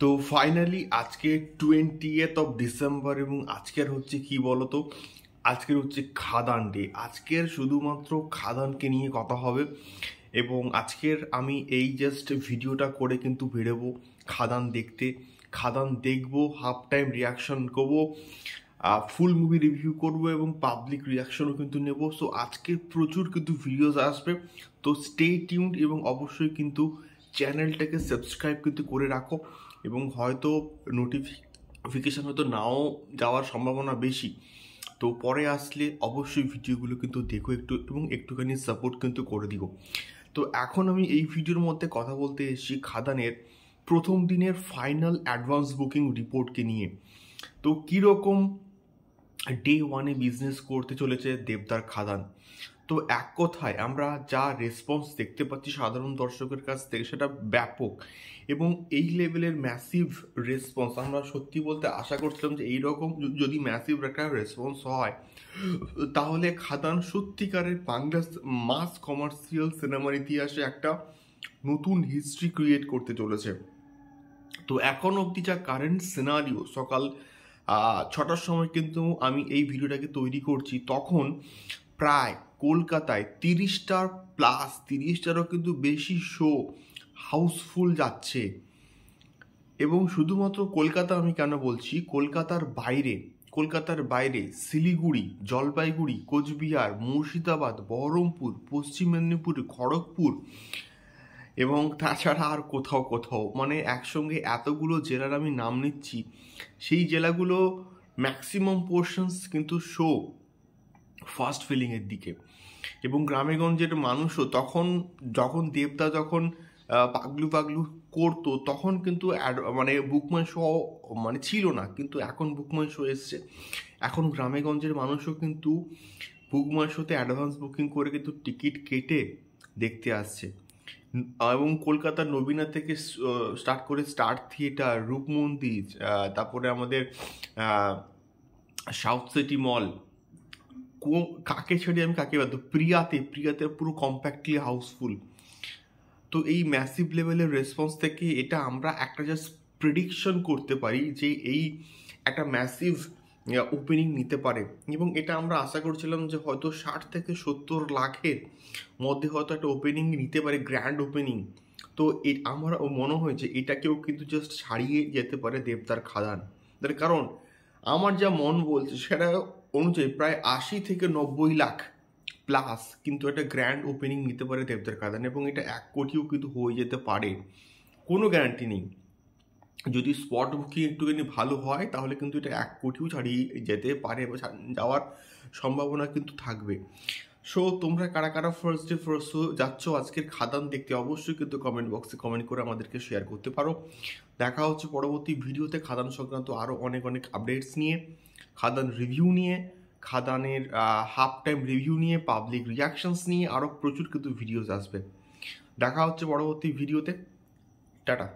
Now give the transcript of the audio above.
তো ফাইনালি আজকে 20th of December এবং আজকের হচ্ছে কি বলতো, আজকের হচ্ছে খাদান ডে। আজকের শুধুমাত্র খাদানকে নিয়ে কথা হবে এবং আজকের আমি এই জাস্ট ভিডিওটা করে কিন্তু বেরোবো খাদান দেখতে। খাদান দেখবো, হাফ টাইম রিয়াকশন করবো, ফুল মুভি রিভিউ করব এবং পাবলিক রিয়াকশনও কিন্তু নেব। সো আজকে প্রচুর কিন্তু ভিডিওস আসবে, তো স্টে টিউনড এবং অবশ্যই কিন্তু চ্যানেলটাকে সাবস্ক্রাইব কিন্তু করে রাখো এবং হয়তো নোটিফিকেশান হয়তো নাও যাওয়ার সম্ভাবনা বেশি, তো পরে আসলে অবশ্যই ভিডিওগুলো কিন্তু দেখো একটু এবং একটুখানি সাপোর্ট কিন্তু করে দিও। তো এখন আমি এই ভিডিওর মধ্যে কথা বলতে এসেছি খাদানের প্রথম দিনের ফাইনাল অ্যাডভান্স বুকিং রিপোর্টকে নিয়ে। তো কীরকম ডে ওয়ানে বিজনেস করতে চলেছে দেবদার খাদান। তো এক কথায় আমরা যা রেসপন্স দেখতে পাচ্ছি সাধারণ দর্শকের কাছ থেকে সেটা ব্যাপক এবং এই লেভেলের ম্যাসিভ রেসপন্স আমরা সত্যি বলতে আশা করছিলাম যে এইরকম যদি ম্যাসিভ একটা রেসপন্স হয় তাহলে খাদান সত্যিকারের বাংলা মাস কমার্শিয়াল সিনেমার ইতিহাসে একটা নতুন হিস্ট্রি ক্রিয়েট করতে চলেছে। তো এখন অবধি যা কারেন্ট সিনারিও, সকাল 6টার সময় কিন্তু আমি এই ভিডিওটাকে তৈরি করছি, তখন প্রায় কলকাতায় 30টারও কিন্তু বেশি শো হাউসফুল যাচ্ছে। এবং শুধুমাত্র কলকাতা আমি কেন বলছি, কলকাতার বাইরে শিলিগুড়ি, জলপাইগুড়ি, কোচবিহার, মুর্শিদাবাদ, বহরমপুর, পশ্চিম মেদিনীপুর, খড়গপুর এবং তাছাড়া আর কোথাও মানে একসঙ্গে এতগুলো জেলার আমি নাম নিচ্ছি, সেই জেলাগুলো ম্যাক্সিমাম পোর্শনস কিন্তু শো ফার্স্ট ফিলিংয়ের দিকে। এবং গ্রামেগঞ্জের মানুষও যখন দেবদা পাগলু করতো তখন কিন্তু মানে বুকমাই শো মানে ছিল না, কিন্তু এখন বুকমাই শো এসছে। এখন গ্রামেগঞ্জের মানুষও কিন্তু বুকমাই শোতে অ্যাডভান্স বুকিং করে কিন্তু টিকিট কেটে দেখতে আসছে। এবং কলকাতার নবীনা থেকে স্টার্ট করে স্টার থিয়েটার, রূপমন্দির, তারপরে আমাদের সাউথ সিটি মল, কাকে ছেড়ে আমি কাকে বাদ, প্রিয়াতে পুরো কম্প্যাক্টলি হাউসফুল। তো এই ম্যাসিভ লেভেলের রেসপন্স থেকে এটা আমরা একটা জাস্ট প্রেডিকশন করতে পারি যে এই একটা ম্যাসিভ ওপেনিং নিতে পারে এবং এটা আমরা আশা করছিলাম যে হয়তো 60 থেকে 70 লাখের মধ্যে হয়তো একটা ওপেনিং নিতে পারে, গ্র্যান্ড ওপেনিং। তো আমার মনে হয় যে এটাকেও কিন্তু জাস্ট ছাড়িয়ে যেতে পারে দেবদার খাদান। তার কারণ আমার যা মন বলছে সেটা অনুযায়ী প্রায় 80 থেকে 90 লাখ প্লাস কিন্তু একটা গ্র্যান্ড ওপেনিং নিতে পারে দেবদার খাদান এবং এটা 1 কোটিও কিন্তু হয়ে যেতে পারে, কোনো গ্যারান্টি নেই। যদি স্পট বুকিং একটুখানি ভালো হয় তাহলে কিন্তু এটা 1 কোটিও ছাড়িয়ে যেতে পারে বা যাওয়ার সম্ভাবনা কিন্তু থাকবে। সো তোমরা কারা কারা ফার্স্ট ডে ফার্স্ট শো যাচ্ছ আজকের খাদান দেখতে অবশ্যই কিন্তু কমেন্ট বক্সে কমেন্ট করে আমাদেরকে শেয়ার করতে পারো। দেখা হচ্ছে পরবর্তী ভিডিওতে খাদান সংক্রান্ত আরও অনেক আপডেটস নিয়ে, খাদান রিভিউ নিয়ে, খাদানের হাফ টাইম রিভিউ নিয়ে, পাবলিক রিয়াকশনস নিয়ে আরও প্রচুর কিন্তু ভিডিওস আসবে। দেখা হচ্ছে পরবর্তী ভিডিওতে। টাটা।